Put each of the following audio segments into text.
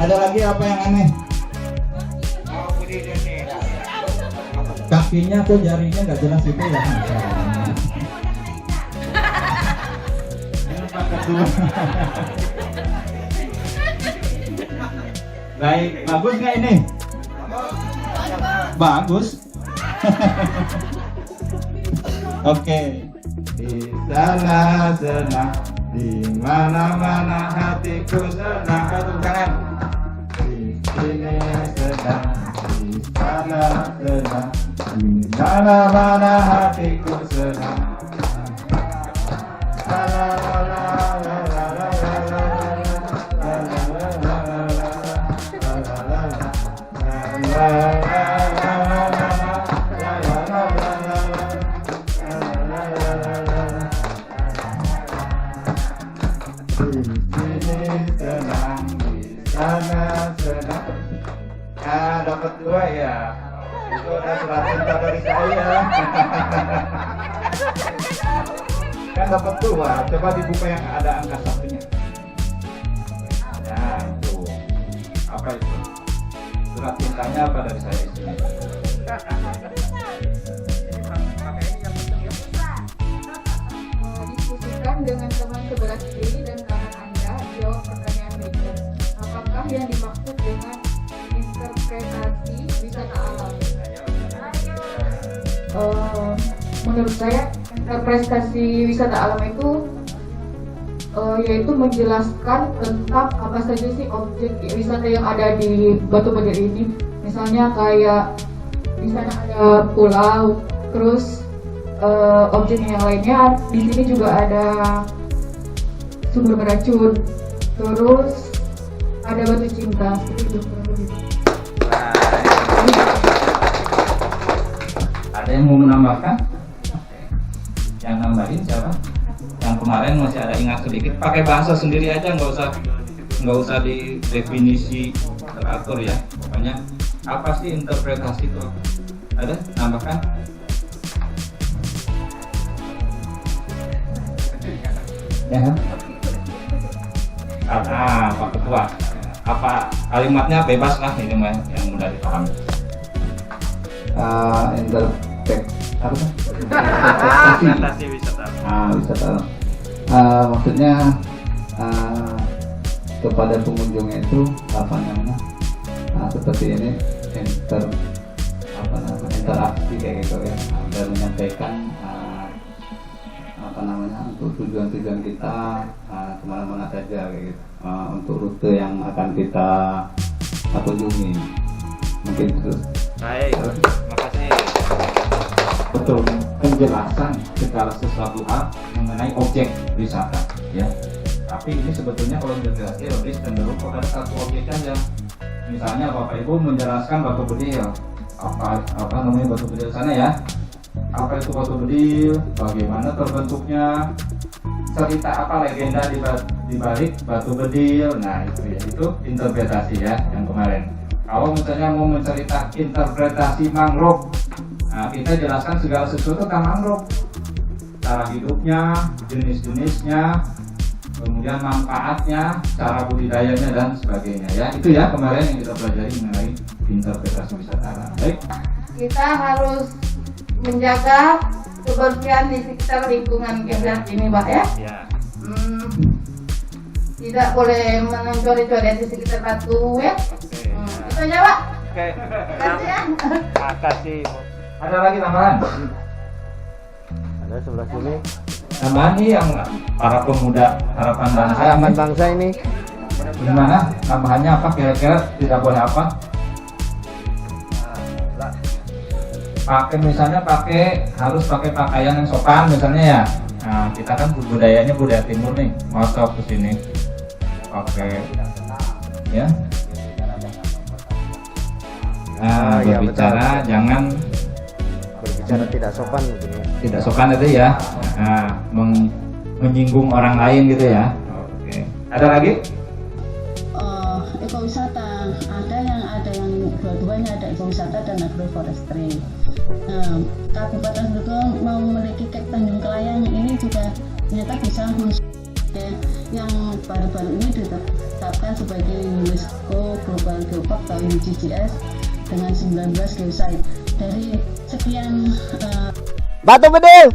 Ada lagi apa yang aneh? Kakinya tuh jarinya nggak jelas itu ya. Baik, bagus nggak ini? Bagus. Oke. Di sana senang, di mana-mana hatiku senang. Satu tangan. Di sini senang, di sana senang, di mana-mana hatiku senang. La la la la la la la la la la la la. Dapat 2 ya. Itu ada surat cinta dari saya. Kan dapat 2. Coba dibuka yang ada angka satunya. Nah itu. Apa itu? Surat cintanya apa dari saya isinya? Diskusikan dengan teman sebelah kiri dan kanan Anda. Jawab pertanyaan berikut. Apakah yang dimaksud dengan interpretasi wisata alam? Menurut saya interpretasi wisata alam itu yaitu menjelaskan tentang apa saja sih objek wisata yang ada di Batu Bedir ini. Misalnya kayak di sana ada pulau, terus objek yang lainnya di sini juga ada sumber beracun, terus ada batu cinta seperti itu. Ada yang mau menambahkan? Yang nambahin siapa? Yang kemarin masih ada ingat sedikit. Pakai bahasa sendiri aja, nggak usah di definisi teratur ya. Pokoknya apa sih interpretasi itu? Ada? Nambahkan? Ya kan? Pak Ketua. Apa kalimatnya bebas lah ini mah yang mudah dipahami. Interpretasi wisata. Wisata. Maksudnya kepada pengunjungnya itu apa namanya? Seperti ini interaksi kayak gitu ya, dan menyampaikan untuk tujuan-tujuan kita kemana-mana saja kayak gitu, untuk rute yang akan kita kunjungi. Mungkin terus. Baik, terima kasih. Betul, penjelasan segala sesuatu hal mengenai objek wisata, ya. Tapi ini sebetulnya kalau menjelaskan lebih cenderung kepada satu objek saja. Misalnya Bapak Ibu menjelaskan Batu Bedil, apa namanya Batu Bedil sana ya? Apa itu Batu Bedil? Bagaimana terbentuknya? Cerita apa legenda di balik Batu Bedil? Nah itu ya, itu interpretasi ya yang kemarin. Kalau misalnya mau mencerita interpretasi mangrove, nah kita jelaskan segala sesuatu tentang mangrove, cara hidupnya, jenis-jenisnya, kemudian manfaatnya, cara budidayanya dan sebagainya ya. Itu ya kemarin yang kita pelajari mengenai interpretasi wisata alam. Baik. Kita harus menjaga kebersihan di sekitar lingkungan kita ini, Pak ya. Ya. Tidak boleh mencuri-curi di sekitar batu ya. Itu aja, Pak. Oke. Terima kasih ya. Makasih. Ada lagi tambahan? Ada sebelah sini. Tambahan nih yang para pemuda harapan bangsa. Harapan bangsa ini. Gimana? Tambahannya apa kira-kira? Tidak boleh apa? Misalnya harus pakai pakaian yang sopan misalnya ya. Nah kita kan budayanya budaya timur nih, masuk ke sini pakai ya. Berbicara ya, jangan berbicara tidak sopan gitu ya. Tidak sopan itu ya. Nah, menyinggung orang lain gitu ya. Oke. Ada lagi? Ekowisata ada yang dua-duanya, ada ekowisata dan agroforestry. Kabupaten Bogor memiliki Kek Tanjung Kelayang ini juga ternyata bisa yang baru-baru ini ditetapkan sebagai UNESCO Global Geopark atau UGGS dengan 19 geosite. Dari sekian Batu Bedil.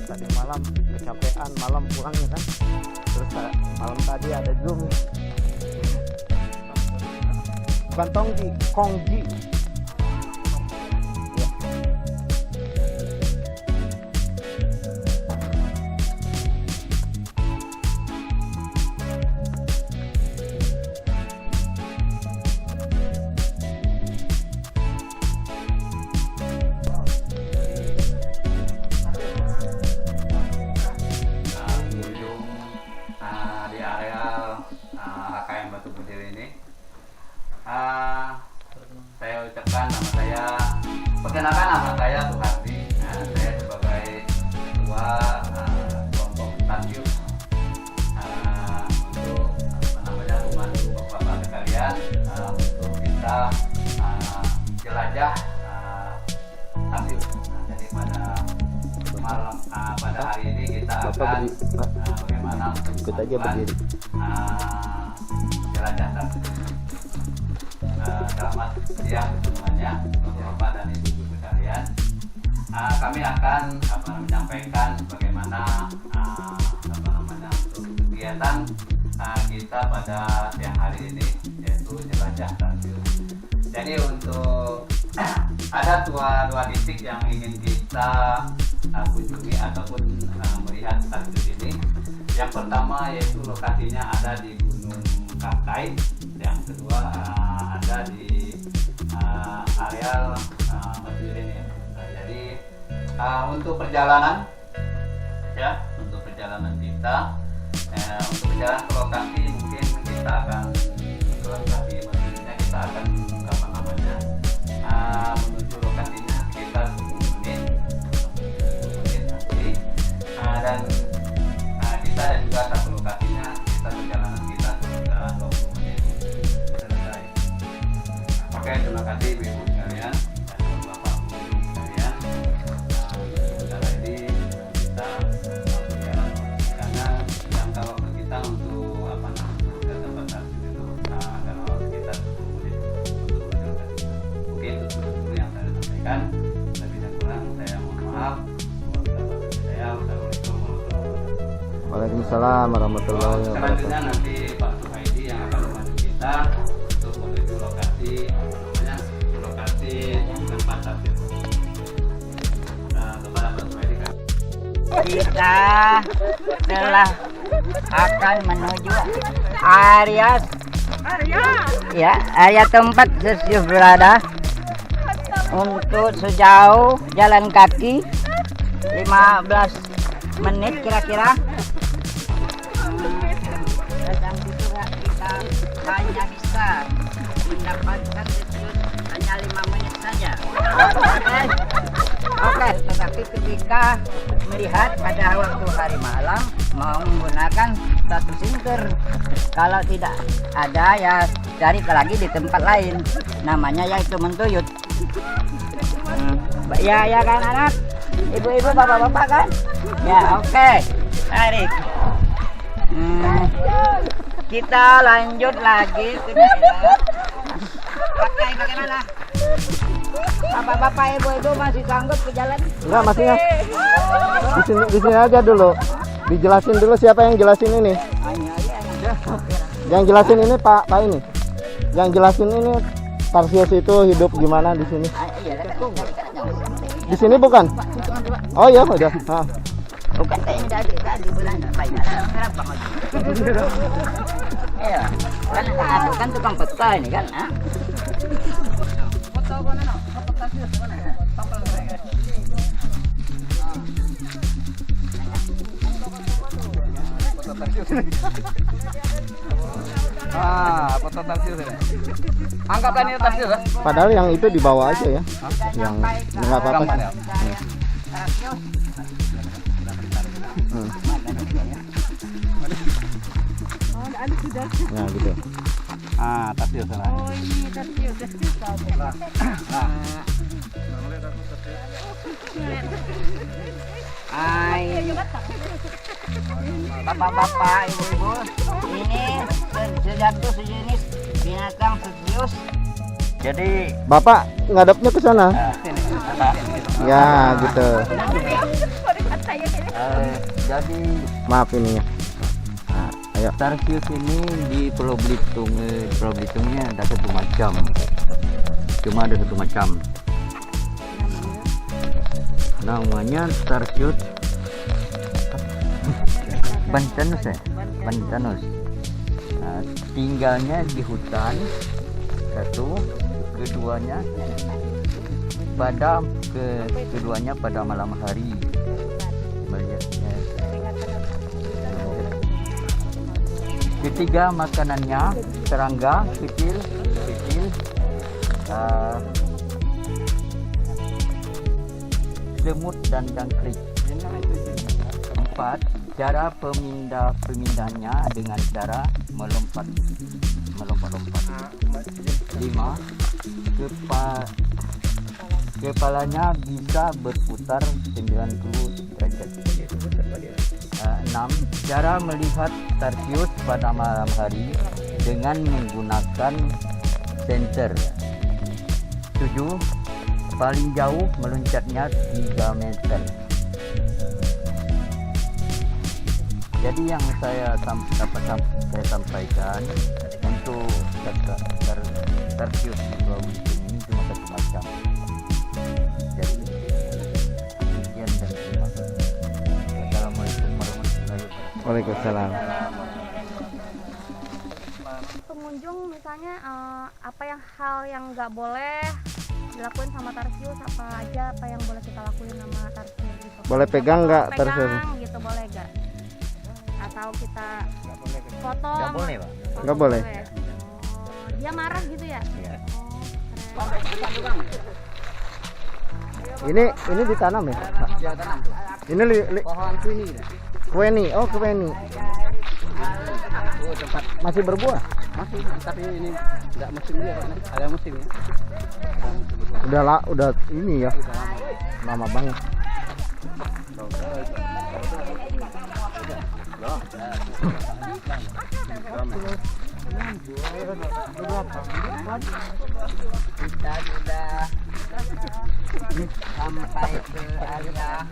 Tadi malam kecapean, malam pulangnya kan. Terus malam tadi ada Zoom. Bukan Tongji, Kongji. Ya. Ujung di areal HKM Batu Bedil ini, saya ucapkan nama saya, perkenalkan nama saya Suhardi. Saya sebagai ketua kelompok Stasiun untuk memandu bapak-bapak sekalian untuk kita jelajah stasiun. Jadi pada hari ini kita akan bagaimana untuk Ikut aja berdiri. jelajah stasiun. Selamat siang semuanya, Bapak dan Ibu sekalian. Kami akan menyampaikan bagaimana untuk kegiatan kita pada siang hari ini, yaitu jelajah stasiun. Jadi untuk ada dua titik yang ingin kita kunjungi ataupun melihat stasiun ini. Yang pertama yaitu lokasinya ada di Gunung Kakai. Yang kedua ada di areal Mesir ini. Jadi untuk perjalanan kita untuk perjalanan ke lokasi mungkin kita akan ke lokasi Mesirnya, kita akan menuju lokasinya sekitar 10 menit nanti, dan kita dan juga satu lokasinya kita perjalanan kita sekitar 20 menit selesai. Oke, terima kasih Ibu sekalian dan Bapak pengunjung sekalian. Sementara ini kita berjalan karena jangka waktu kita untuk ke tempat stasiun itu adalah sekitar 10 menit untuk berjalan. Oke, itu dulu yang saya sampaikan. Lebih dan kurang saya mohon maaf. Wassalamualaikum warahmatullahi wabarakatuh. Waalaikumsalam warahmatullahi Selanjutnya wabarakatuh. nanti Pak Suhaidi yang akan membantu kita untuk menuju lokasi tempat stasiun. Kepada Pak Suhaidi kan. Kita telah akan menuju area tempat stasiun berada untuk sejauh jalan kaki 15 menit kira-kira. Dan juga kita hanya bisa mendapatkan stasiun hanya 5 menit saja. Oke, tetapi ketika melihat pada waktu hari malam mau menggunakan satu sinter, kalau tidak ada ya cari lagi di tempat lain, namanya yaitu mentuyut. Ya kan anak, ibu-ibu, bapak-bapak kan? Ya oke, tarik. Kita lanjut lagi ke daerah. Pakai bagaimana? Bapak-bapak, ibu-ibu masih sanggup ke jalan? Enggak, masih ya. Di sini aja dulu. Dijelasin dulu siapa yang jelasin ini. Yang jelasin ini Pak ini. Yang jelasin ini Tarsius itu hidup gimana di sini? Di sini bukan? Oh iya udah. Bukan ini tadi bulan apa ya? Iya, kan aku kan tukang peta ini kan. Foto mana? Foto Tarsius mana? Foto Tarsius. Foto Tarsius ini. Anggaplah ini Tarsius. Padahal yang itu dibawa aja ya. Yang enggak apa-apa. Nah gitu. Tarsius lah. Oh ini Tarsius. Bapak-bapak, ibu-ibu, ini sejenis binatang Tarsius. Jadi Bapak ngadapnya ke sana. Ya gitu. jadi Maaf ini ya. Ayo. Tarsius ini di Pulau Belitung, Pulau Belitungnya ada satu macam. Cuma ada satu macam. Namanya Tarsius Bantanus ya, Bantanus. Nah, tinggalnya di hutan. Satu, keduanya pada malam hari melihatnya. Ketiga, makanannya serangga kecil, semut dan jangkrik. Empat, cara pemindahannya dengan cara melompat. Lima, kepalanya bisa berputar 90 derajat. 6, cara melihat Tarsius pada malam hari dengan menggunakan senter. 7, paling jauh meloncatnya 3 meter. Jadi yang saya sampaikan untuk Tarsius di Pulau Belitung ini cuma satu macam. Jadi sekian dan terima kasih. Assalamualaikum warahmatullahi wabarakatuh. Waalaikumsalam. Pengunjung misalnya apa hal yang nggak boleh dilakuin sama Tarsius, apa aja apa yang boleh kita lakuin sama Tarsius gitu. Boleh pegang nggak Tarsius? Pegang gitu boleh nggak? Atau kita foto? Nggak boleh, Pak. Nggak boleh. Oh, dia marah gitu ya? Iya. Oh, keren. Ini ditanam ya? Ya, tanam. Ini Pohon kuini. kueni. Oh, kueni. Oh, tempat Masih berbuah? masih, tapi ini enggak musimnya, Pak. Ada musimnya. Udah ini ya. Lama banget. Kita sudah sampai ke area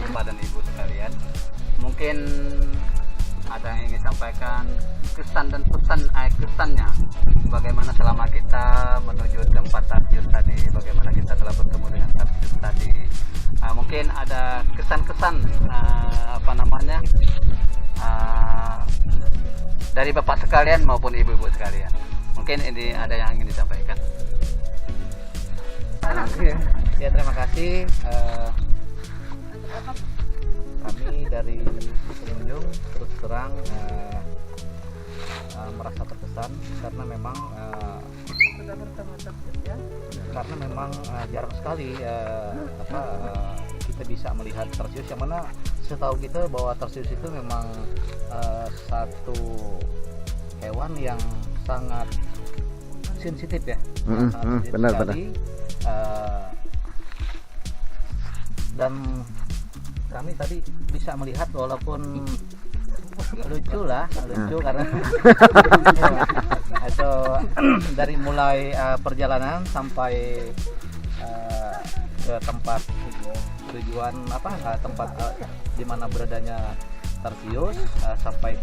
Bapak dan Ibu sekalian, mungkin ada yang ingin sampaikan kesan dan kesannya bagaimana selama kita menuju tempat Tarsius tadi, bagaimana kita telah bertemu dengan Tarsius tadi. Mungkin ada kesan-kesan dari Bapak sekalian maupun Ibu-ibu sekalian. Mungkin ini ada yang ingin disampaikan. Ya, terima kasih. Kami dari pengunjung terus terang merasa terkesan karena memang jarang sekali kita bisa melihat Tarsius, yang mana setahu kita bahwa Tarsius itu memang satu hewan yang sangat sensitif ya. Sangat sensitif benar. Dan kami tadi bisa melihat walaupun lucu karena atau dari mulai perjalanan sampai ke tempat tujuan tempat di mana beradanya Tarsius, sampai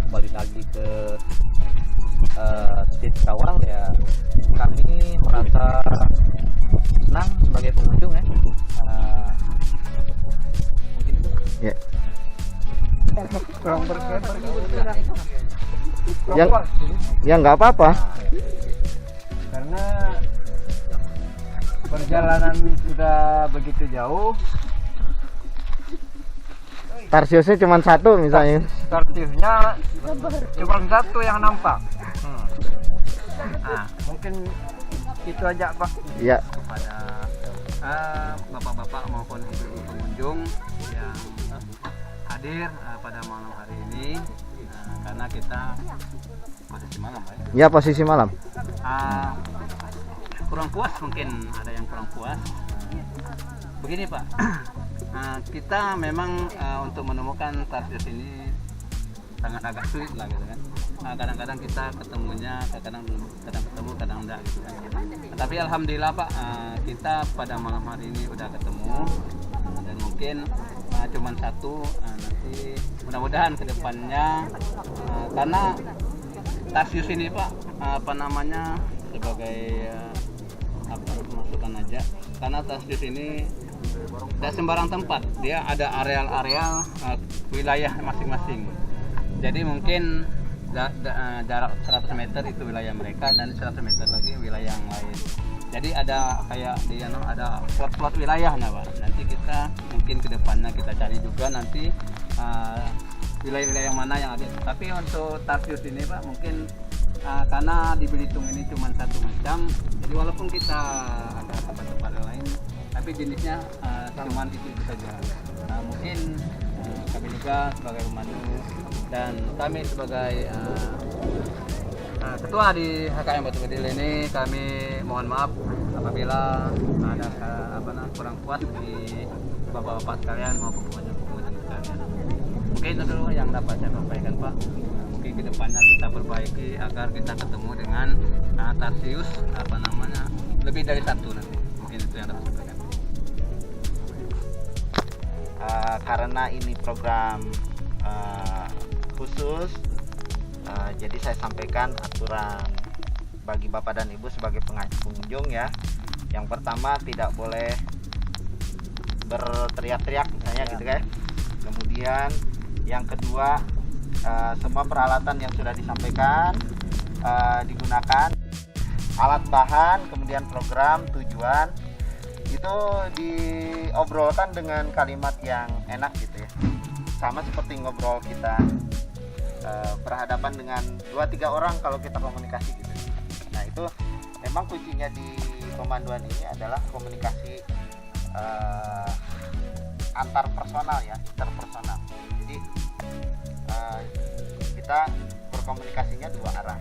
kembali lagi ke titik awal ya, kami merasa senang sebagai pengunjung ya. Mungkin itu. Ya. Yang nggak apa-apa. Karena perjalanan sudah begitu jauh, Tarsiusnya cuma satu misalnya. Tarsiusnya cuma satu yang nampak. Nah, mungkin itu aja Pak. Iya. Kepada bapak-bapak maupun ibu-ibu pengunjung yang hadir pada malam hari ini, karena kita posisi malam, Pak. Ya, posisi malam. Kurang puas, mungkin ada yang kurang puas. Begini Pak, kita memang untuk menemukan tarsius ini sangat agak sulit lah gitu kan. Kadang-kadang kita ketemunya, kadang ketemu, kadang enggak gitu kan. Tapi alhamdulillah Pak, kita pada malam hari ini udah ketemu, dan mungkin cuman satu, nanti mudah-mudahan kedepannya, karena tarsius ini Pak, apa namanya, sebagai masukan aja, karena tarsius ini tidak sembarang tempat, dia ada areal-areal wilayah masing-masing. Jadi mungkin jarak 100 meter itu wilayah mereka, dan 100 meter lagi wilayah yang lain. Jadi ada kayak ada plot-plot wilayahnya Pak. Nanti kita mungkin kedepannya kita cari juga nanti wilayah-wilayah yang mana yang ada. Tapi untuk tarsius ini Pak, mungkin karena di Belitung ini cuma satu macam, jadi walaupun kita ada tempat-tempat lain, tapi jenisnya cuma itu saja. Mungkin kami juga sebagai pemandu dan kami sebagai ketua di HKM Batu Bedil ini, kami mohon maaf apabila ada kurang puas di bapak-bapak sekalian maupun pengunjung sekalian. Mungkin itu dulu yang dapat saya sampaikan Pak. Mungkin kedepannya kita perbaiki agar kita ketemu dengan tarsius lebih dari satu nanti. Mungkin itu yang dapat saya sampaikan. Karena ini program khusus, jadi saya sampaikan aturan bagi Bapak dan Ibu sebagai pengunjung ya. Yang pertama, tidak boleh berteriak-teriak misalnya gitu kan. Kemudian yang kedua, semua peralatan yang sudah disampaikan digunakan, alat bahan, kemudian program, tujuan, itu diobrolkan dengan kalimat yang enak gitu ya, sama seperti ngobrol kita berhadapan dengan 2-3 orang kalau kita komunikasi gitu. Nah itu memang kuncinya di pemanduan ini adalah komunikasi antar personal ya, interpersonal. Jadi kita berkomunikasinya dua arah.